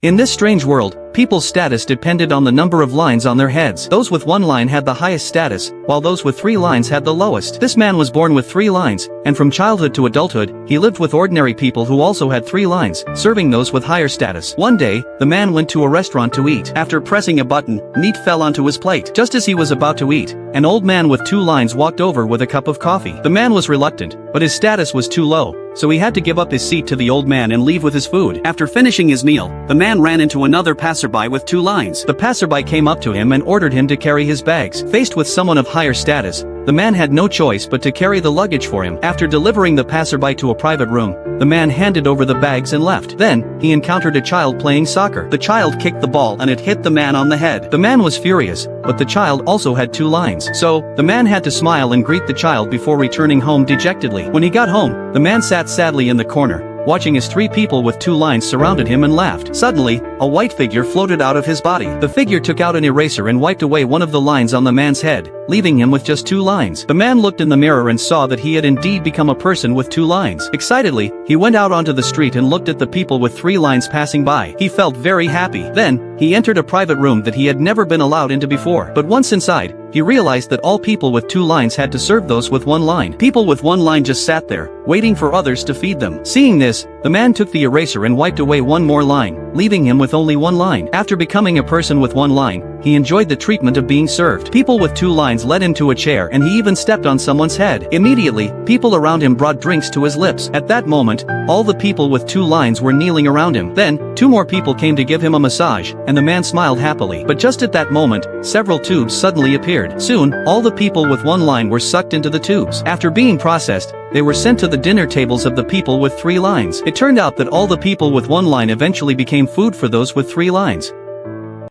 In this strange world, people's status depended on the number of lines on their heads. Those with 1 line had the highest status, while those with 3 lines had the lowest. This man was born with 3 lines, and from childhood to adulthood, he lived with ordinary people who also had 3 lines, serving those with higher status. One day, the man went to a restaurant to eat. After pressing a button, meat fell onto his plate. Just as he was about to eat, an old man with 2 lines walked over with a cup of coffee. The man was reluctant, but his status was too low, so he had to give up his seat to the old man and leave with his food. After finishing his meal, the man ran into another passerby with 2 lines. The passerby came up to him and ordered him to carry his bags. Faced with someone of higher status, the man had no choice but to carry the luggage for him. After delivering the passerby to a private room, the man handed over the bags and left. Then, he encountered a child playing soccer. The child kicked the ball and it hit the man on the head. The man was furious, but the child also had 2 lines. So, the man had to smile and greet the child before returning home dejectedly. When he got home, the man sat sadly in the corner, watching as 3 people with 2 lines surrounded him and laughed. Suddenly, a white figure floated out of his body. The figure took out an eraser and wiped away one of the lines on the man's head, leaving him with just 2 lines. The man looked in the mirror and saw that he had indeed become a person with 2 lines. Excitedly, he went out onto the street and looked at the people with 3 lines passing by. He felt very happy. Then, he entered a private room that he had never been allowed into before. But once inside, he realized that all people with 2 lines had to serve those with 1 line. People with 1 line just sat there, waiting for others to feed them. Seeing this, the man took the eraser and wiped away 1 more line, leaving him with only 1 line. After becoming a person with 1 line, he enjoyed the treatment of being served. People with 2 lines led him to a chair and he even stepped on someone's head. Immediately, people around him brought drinks to his lips. At that moment, all the people with 2 lines were kneeling around him. Then, 2 more people came to give him a massage, and the man smiled happily. But just at that moment, several tubes suddenly appeared. Soon, all the people with 1 line were sucked into the tubes. After being processed, they were sent to the dinner tables of the people with 3 lines. It turned out that all the people with 1 line eventually became food for those with 3 lines.